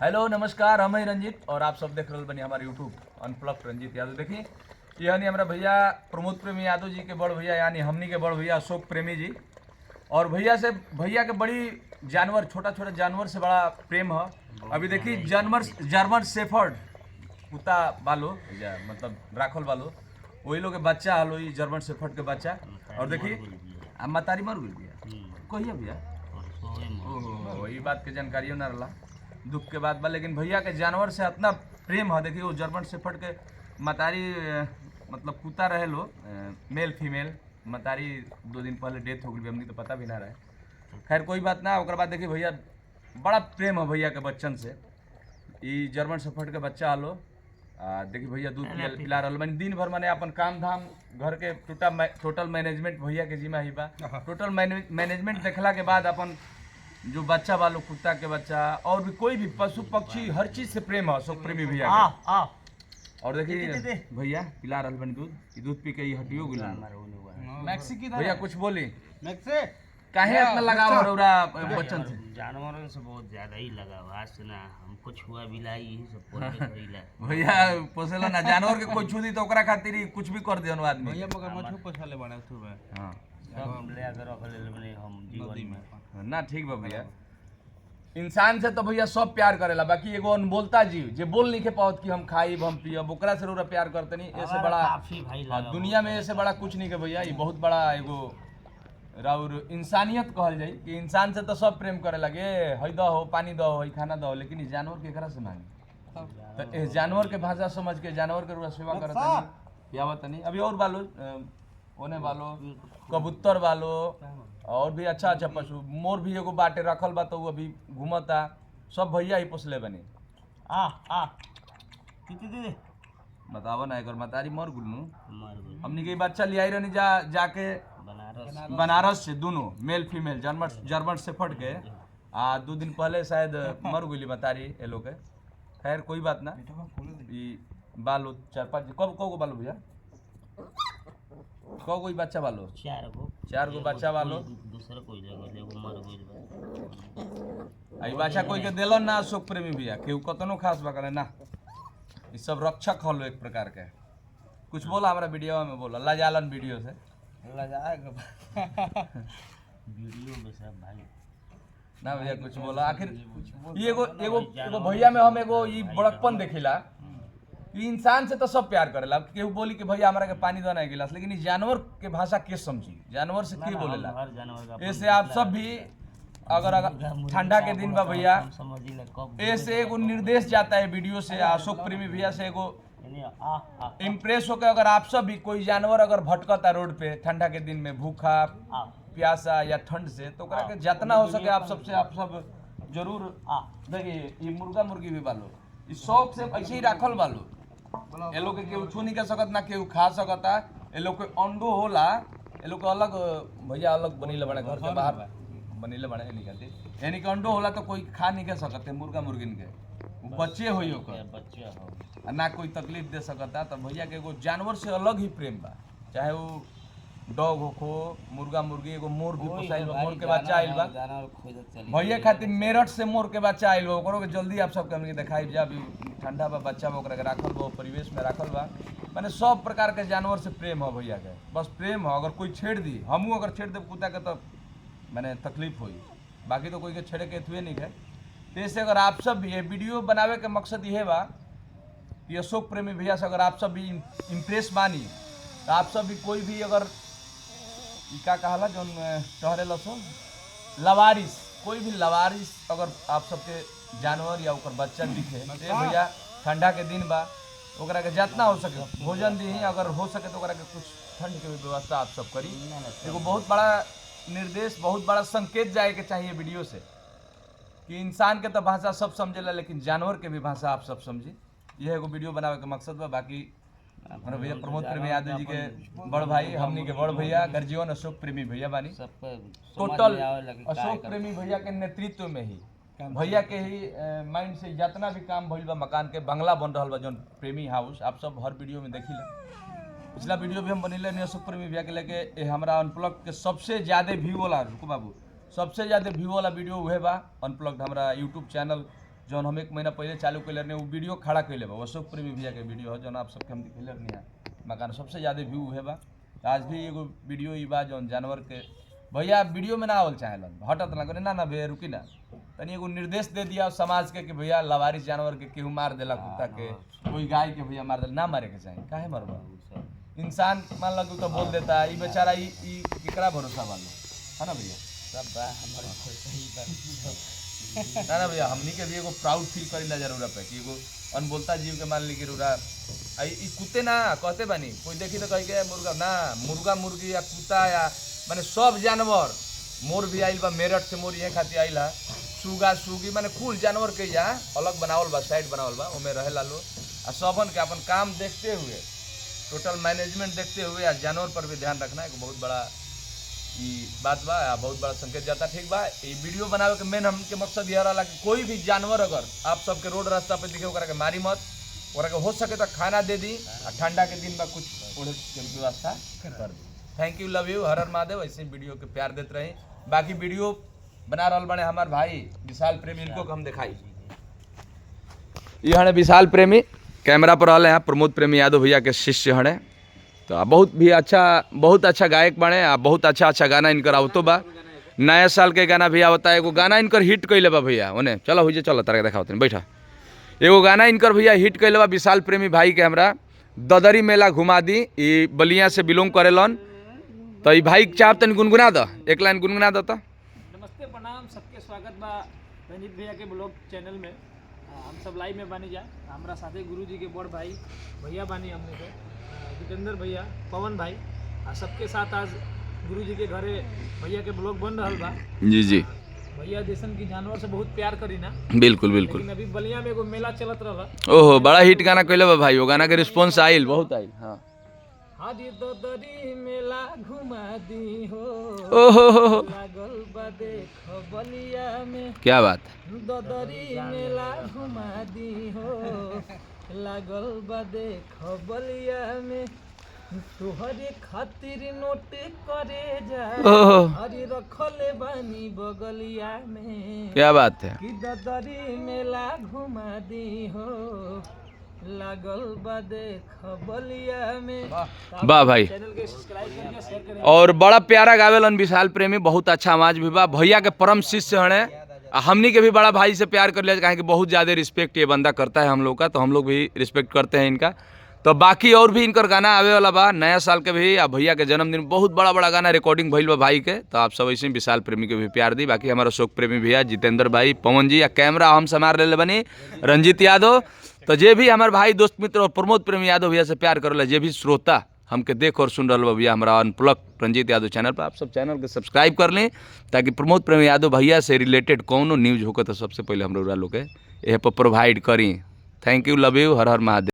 Hello नमस्कार, हम हैं रंजीत और आप सब देख रहे बनी हमारे यूट्यूब अनप्लग्ड रंजीत यादव। देखिए यानी हमारा भैया प्रमोद प्रेमी यादव जी के बड़ भैया यानी हमनी के बड़ भैया अशोक प्रेमी जी। और भैया के बड़ी जानवर, छोटा छोटा जानवर से बड़ा प्रेम है। अभी देखिए जानवर जर्मन शेफर्ड कुत्ता बालो या मतलब राखल बालो वही लोग के बच्चा हलो, ये जर्मन शेफर्ड के बच्चा। और देखिए अब मतारी मर गई भैया कहिए भैया, ओहो ये बात के जानकारियों ना रहा, दुख के बात बा। लेकिन भैया के जानवर से इतना प्रेम है। देखिए वो जर्मन शेफर्ड के मतारी मतलब कुत्ता रहे लो, मेल फीमेल मतारी 2 दिन पहले डेथ हो गई, हमनी तो पता भी ना रहे। खैर कोई बात ना। ओकर बाद देखिए भैया बड़ा प्रेम है भैया के बच्चन से। ये जर्मन शेफर्ड के बच्चा हलो, देखिए भैया दूध पिला रहा मैंने दिन भर। मैंने अपन काम धाम घर के टोटल मैनेजमेंट भैया के जिम्मा ही बा। टोटल मैनेजमेंट देखला के बाद अपन जो बच्चा वालों कुत्ता के बच्चा और भी कोई भी पशु पक्षी हर चीज से प्रेम है अशोक प्रेमी भैया का। और देखिए भैया पिला रहा बन दूध, दूध पी के ये हटियो गुलाम भैया कुछ बोली काहे इतना लगाव हो रहा बच्चन से? जानवरों से बहुत ज्यादा ही लगाव आज से ना, हमको छुआ बिलाई यही सब पोसे करीला भैया पोसेला ना जानवर के कोई छू दी तो ओकरा खातिर ही कुछ भी कर देन आदमी। भैया मगरमच्छ पोसले बने सुबह। हां सब हम ले आकर रख ले बने हम जीवन में ना। ठीक बा भैया, इंसान से तो भैया सब प्यार करेला, बाकी एगो अनबोलता जीव जे बोल नहीं के पावत कि हम खाइब हम पियब ओकरा से रोरा प्यार करते नहीं। ऐसे बड़ा काफी भाई लगा दुनिया में ऐसे बड़ा कुछ नहीं के भैया। ये बहुत बड़ा एगो राउर इंसानियत कहल जाए कि इंसान से तो सब प्रेम करे लगे, हई दो हो पानी दो हो खाना दो, लेकिन इस जानवर केकरा से मांगे? तो इस जानवर के भाषा समझ के जानवर के रोरा सेवा करत नहीं पियावत नहीं। अभी और बालो ओने बालो कबूतर बालो और भी अच्छा अच्छा पशु, मोर भी एगो बाटे रखल बा तो वो अभी घूमता। सब भैया ही पोसले बनी। आ दीदी बताओ ना एक मतारी मर गुलू मार गई हमनी के बच्चा ले आई रहनी जाके बनारस से दोनों मेल फीमेल जर्मन शेफर्ड के 2 दिन पहले शायद मर गई मतारी ये लोग के। खैर कोई बात ना। ई बालो 4-5 कब को बालो भैया कोई बच्चा वालो 4 गो बच्चा वालो दूसरा कोई जगह एगो मर गइल आई बच्चा कोई के देलो ना अशोक प्रेमी भैया केहू कतनो खास बकले ना। ई सब रक्षक हलो एक प्रकार के। कुछ बोला हमारा वीडियो में, बोला लाजालन वीडियो से लजाएगा वीडियो में सब भाई ना भैया कुछ बोला। आखिर एगो एगो एगो भैया में हम एगो ई बड़कपन देखिला कि इंसान से तो सब प्यार करेला। केहू बोली कि भैया हमरा के पानी दो ना गिलास, लेकिन इस जानवर के भाषा के समझी, जानवर से के बोलेला। हर जानवर का ऐसे आप सब भी अगर ठंडा के दिन बा भैया समझी ले कब ऐसे एगो निर्देश जाता है वीडियो से अशोक प्रेमी भैया से एगो आ इम्प्रेस होकर अगर आप सब भी कोई जानवर अगर भटकता रोड पे ठंडा के दिन में भूखा प्यासा या ठंड से, तो ओकरा के जितना हो सके आप सब जरूर देखिए। ये मुर्गा मुर्गी भी बालो इस शौक से ऐसे ही राखल बालो। ये लोग के केहू छू नहीं कर सकत ना केहू खा सकता। ये लोग के अंडो होला, ये लोग के अलग भैया अलग बनीले बड़े घर के बाहर बनीले बड़े निकलते यानी कि अंडो होला तो कोई खा नहीं कर सकते मुर्गा मुर्गिन के, वो बच्चे होई ओकर बच्चे हो ना कोई तकलीफ दे सकता। तो भैया के एगो जानवर से अलग ही प्रेम बा, चाहे वो डॉग हो मुर्गा मुर्गी। एगो मोर भी पोसाइल बा, मोर के बच्चा आइल बा भैया खातिर मेरठ से मोर के बच्चा आइल बा। ओकरो के जल्दी आप सबके हमनी देखाई जा भी ठंडा बा बच्चा बा ओकरा के राखल बा परिवेश में राखल बा। माने सब प्रकार के जानवर से प्रेम है भैया के, बस प्रेम है। अगर कोई छेड़ दी हमहू अगर छेड़ दे कुत्ता के तो माने तकलीफ होई, बाकी तो कोई के छेड़े के थुए नहीं है। तो ऐसे अगर आप सब भी ये वीडियो बनावे के मकसद ये बा कि अशोक प्रेमी भैया से अगर आप सब भी इम्प्रेस बानी तो आप सब भी कोई भी अगर क्या कहला जो टहरे लसो लवारिस, कोई भी लवारिस अगर आप सबके जानवर या ओकर बच्चा दिखे भैया ठंडा के दिन बा ओकरा के जितना हो सके भोजन दी, अगर हो सके तो ओकरा के कुछ ठंड के व्यवस्था आप सब करी। एगो बहुत बड़ा निर्देश, बहुत बड़ा संकेत जाए के चाहिए वीडियो से कि इंसान के तो भाषा सब समझेला लेकिन जानवर के भी भाषा आप सब समझी। यह एगो वीडियो बनावे के मकसद बा। बाकी हमारे भैया प्रमोद प्रेमी यादव जी के बड़ भाई हमनी के बड़ भैया गर्जीवन अशोक प्रेमी भैया बानी। टोटल अशोक प्रेमी भैया के नेतृत्व में ही भैया के ही माइंड से जितना भी काम भइल बा, मकान के बंगला बन रहा बा जौन प्रेमी हाउस आप सब हर वीडियो में देखी ले। पिछला वीडियो भी हम बनीले नहीं अशोक प्रेमी भैया के लेके हमारा अनप्लग के सबसे ज्यादा व्यू वाला रुको बाबू सबसे ज़्यादा व्यू वाला वीडियो वह बा अनप्लग्ड हमारा यूट्यूब चैनल जौन हम 1 महीना पहले चालू कैले रहे वो वीडियो खड़ा कैले बा अशोक प्रेमी भैया के वीडियो है जौन आप सबके हम दिखेले नहीं है मकान सबसे ज़्यादा व्यू है बा। आज भी एगो वीडियो ई बा जौन जानवर के भैया वीडियो में ना आवल चाहेलन हटत ना करे ना भैया रुकी ना तनी एगो निर्देश दे दिया समाज के कि भैया लवारिस जानवर के केहू मार देला कुत्ता के कोई गाय के भैया मार देला ना मारे के चाहिए काहे मरबा इंसान मान लो तो बोल देता है बेचारा केकरा भरोसा वालो है ना भैया सब बा हमारे सही बात ना भैया हमनी के भी एगो प्राउड फील करेला जरूर पे कि एगो अनबोलता जीव के मान ली कि रुरा ई कुत्ते ना कहते बानी कोई देखी तो कह के मुर्गा ना मुर्गा मुर्गी या कुत्ता या माने सब जानवर मोर भी आइल बा मेरठ से मोर ये खातिर आइल है सुगा सुगी माने कुल जानवर के यहाँ अलग बनावल बा साइड बनावल बा ओमे रहे लालो आ सबन के अपन काम देखते हुए टोटल मैनेजमेंट देखते हुए आ जानवर पर भी ध्यान रखना है बहुत बड़ा ई बात बा बहुत बड़ा संकेत जाता ठीक बा ये वीडियो बनावे के मेन हमके मकसद ये रहा कि कोई भी जानवर अगर आप सबके रोड रास्ता पे दिखे ओकरा के मारी मत ओकरा के हो सके तो खाना दे दी आ ठंडा के दिन में कुछ ओढ़े के व्यवस्था कर दी। थैंक यू लव यू हर हर महादेव ऐसे वीडियो के प्यार देते रही बाकी वीडियो बना रहा बने हमारे भाई विशाल प्रेमी इनको हम दिखाई ये हने विशाल प्रेमी कैमरा पर रहले हैं प्रमोद प्रेमी यादव भैया के शिष्य हने तो बहुत अच्छा गायक बने बहुत अच्छा गाना इनकर आवतो बा नया साल के गाना भी आवता है एगो गाना इनकर हिट कैले बा भैया ओने चलो हुई चलो तारा देखाओ तनी बैठा एगो गाना इनकर भैया हिट कैले बा विशाल प्रेमी भाई के हमरा ददरी मेला घुमा दी ई बलिया से बिलोंग करेलन तो ई भाई चाह तनी गुनगुना दो एक लाइन गुनगुना दो तो नमस्ते प्रणाम सबके स्वागत बा रंजीत भैया के ब्लॉग चैनल में हम सब लाइव में बानी जा हमारा साथे गुरुजी के बड़ भाई भैया बानी हमने के जितेंद्र भैया पवन भाई आ सबके साथ आज गुरुजी के घरे भैया के ब्लॉग बन रहा बा जी जी भैया जैसन की जानवर से बहुत प्यार करी ना बिल्कुल बिल्कुल लेकिन अभी बलिया में एगो मेला चलत रहा ओहो बड़ा हिट गाना कैले बा भाई वो गाना के रिस्पांस आइल बहुत आइल हाँ हरी ददरी मेला घुमा दी हो ओहो लागल बा देख बलिया में क्या बात ददरी मेला घुमा दी हो लागल बा देख बलिया में तोहरे खातिर नोट करे जा ओहो हरी रखले बानी बगलिया में क्या बात है कि ददरी मेला घुमा दी हो लागल बा देख बलिया में वाह भाई चैनल के सब्सक्राइब करिए शेयर करिए और बड़ा प्यारा गावेलन विशाल प्रेमी बहुत अच्छा आवाज भी बा भैया के परम शिष्य हने हमनी के भी बड़ा भाई से प्यार कर लिया कहें कि बहुत ज़्यादा रिस्पेक्ट ये बंदा करता है हम लोग का तो हम लोग भी रिस्पेक्ट करते हैं इनका तो बाकी और भी इनकर गाना आवे वाला बा नया साल के भी आ भैया के जन्मदिन बहुत बड़ा गाना रिकॉर्डिंग भइल बा भाई के तो आप सब ऐसे ही विशाल प्रेमी के भी प्यार दी बाकी हमारा अशोक प्रेमी भैया जितेंद्र भाई पवन जी या कैमरा हम संभाल ले बनी रंजीत यादव तो जे भी हमारे भाई दोस्त मित्र और प्रमोद प्रेमी यादव भैया से प्यार करेला जे भी श्रोता हमके देख और सुन रहा भैया हमारा अनप्लग रंजीत यादव चैनल पर आप सब चैनल के सब्सक्राइब कर लें ताकि प्रमोद प्रेमी यादव भैया से रिलेटेड कौनो न्यूज़ होकर तो सबसे पहले हम लोग के यह पर प्रोवाइड करी thank you love you Har Har Mahadev.